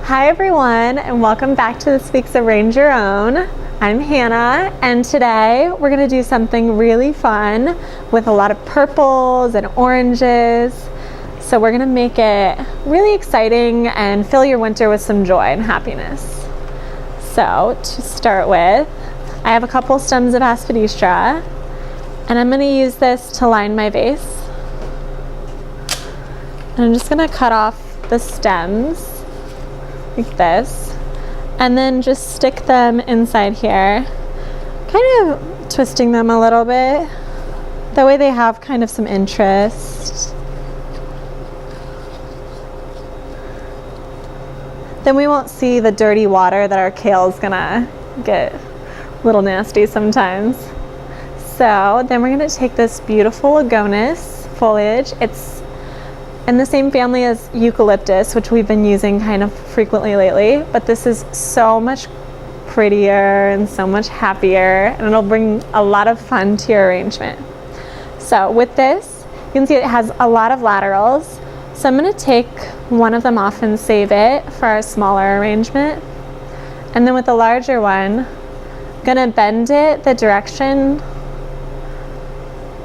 Hi everyone, and welcome back to this week's Arrange Your Own. I'm Hannah, and today we're going to do something really fun with a lot of purples and oranges. So we're going to make it really exciting and fill your winter with some joy and happiness. So to start with, I have a couple stems of aspidistra, and I'm going to use this to line my vase. And I'm just going to cut off the stems like this, and then just stick them inside here, kind of twisting them a little bit. That way they have kind of some interest. Then we won't see the dirty water that our kale is gonna get a little nasty sometimes. So then we're gonna take this beautiful agonis foliage. It's in the same family as eucalyptus, which we've been using kind of frequently lately, but this is so much prettier and so much happier, and it'll bring a lot of fun to your arrangement. So with this, you can see it has a lot of laterals, so I'm going to take one of them off and save it for our smaller arrangement. And then with the larger one, I'm going to bend it the direction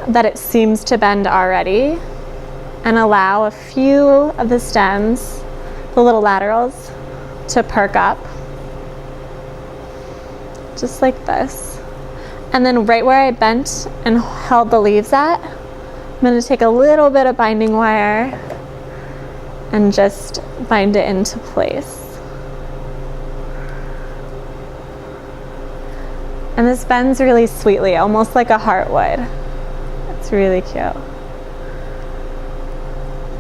that it seems to bend already, and allow a few of the stems, the little laterals, to perk up. Just like this. And then right where I bent and held the leaves at, I'm going to take a little bit of binding wire and just bind it into place. And this bends really sweetly, almost like a heart would. It's really cute.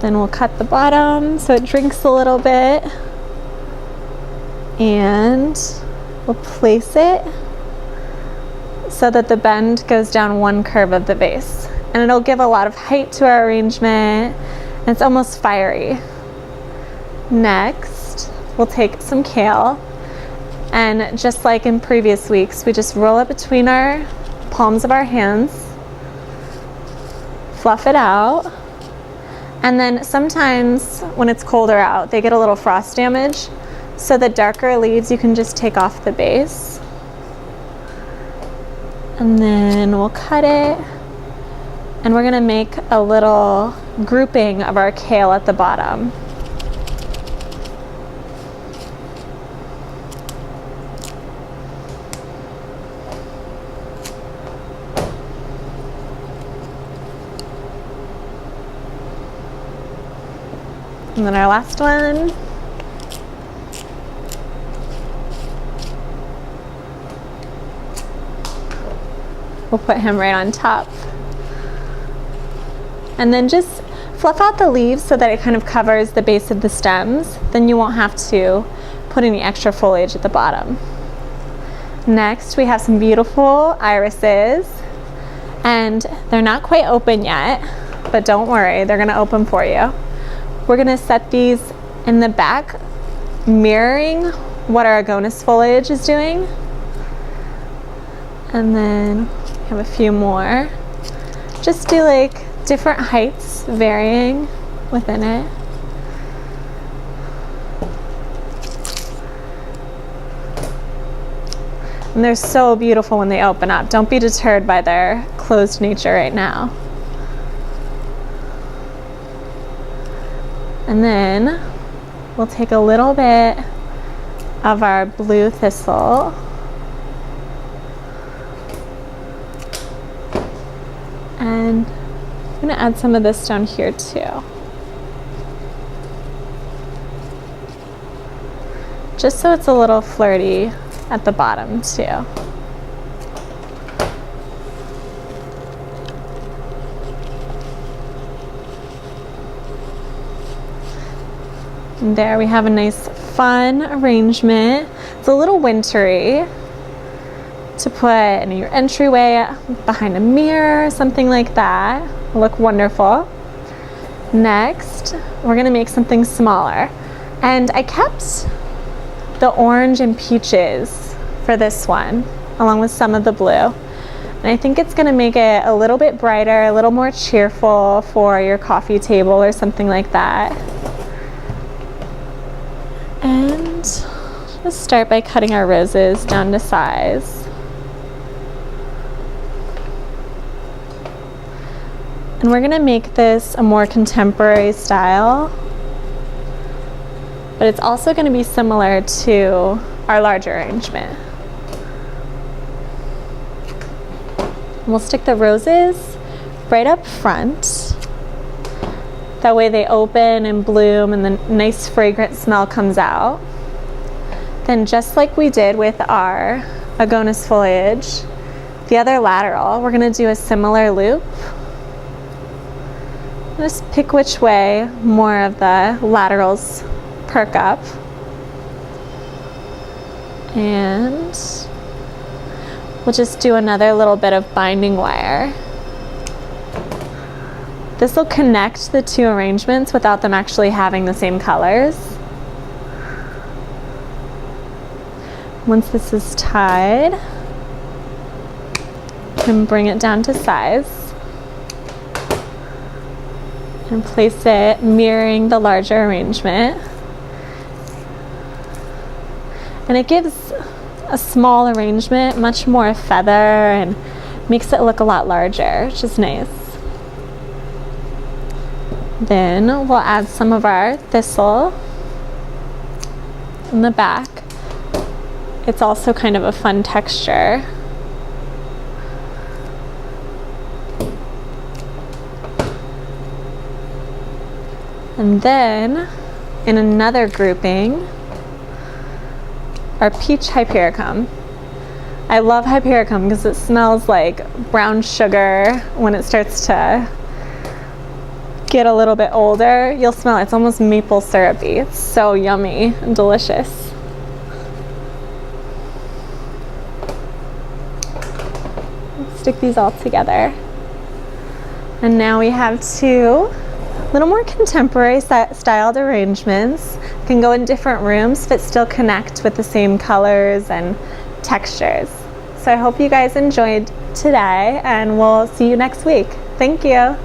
Then we'll cut the bottom so it drinks a little bit, and we'll place it so that the bend goes down one curve of the vase, and it'll give a lot of height to our arrangement, and it's almost fiery. Next, we'll take some kale, and just like in previous weeks, we just roll it between our palms of our hands, fluff it out. And then sometimes when it's colder out, they get a little frost damage. So the darker leaves you can just take off the base. And then we'll cut it. And we're gonna make a little grouping of our kale at the bottom. And then our last one. We'll put him right on top. And then just fluff out the leaves so that it kind of covers the base of the stems. Then you won't have to put any extra foliage at the bottom. Next, we have some beautiful irises. And they're not quite open yet, but don't worry, they're gonna open for you. We're gonna set these in the back, mirroring what our agonis foliage is doing. And then we have a few more. Just do like different heights, varying within it. And they're so beautiful when they open up. Don't be deterred by their closed nature right now. And then we'll take a little bit of our blue thistle and I'm going to add some of this down here too. Just so it's a little flirty at the bottom too. And there we have a nice fun arrangement. It's a little wintry to put in your entryway, behind a mirror, something like that. It'll look wonderful. Next, we're gonna make something smaller. And I kept the orange and peaches for this one, along with some of the blue. And I think it's gonna make it a little bit brighter, a little more cheerful for your coffee table or something like that. And let's start by cutting our roses down to size. And we're gonna make this a more contemporary style, but it's also gonna be similar to our larger arrangement. We'll stick the roses right up front. That way they open and bloom and the nice fragrant smell comes out. Then just like we did with our agonis foliage, the other lateral, we're gonna do a similar loop. Just pick which way more of the laterals perk up. And we'll just do another little bit of binding wire. This will connect the two arrangements without them actually having the same colors. Once this is tied, you can bring it down to size and place it mirroring the larger arrangement. And it gives a small arrangement much more feather and makes it look a lot larger, which is nice. Then we'll add some of our thistle in the back. It's also kind of a fun texture. And then in another grouping, our peach hypericum. I love hypericum because it smells like brown sugar when it starts to get a little bit older. You'll smell it. It's almost maple syrupy. It's so yummy and delicious. Let's stick these all together. And now we have two little more contemporary styled arrangements. Can go in different rooms but still connect with the same colors and textures. So I hope you guys enjoyed today and we'll see you next week. Thank you.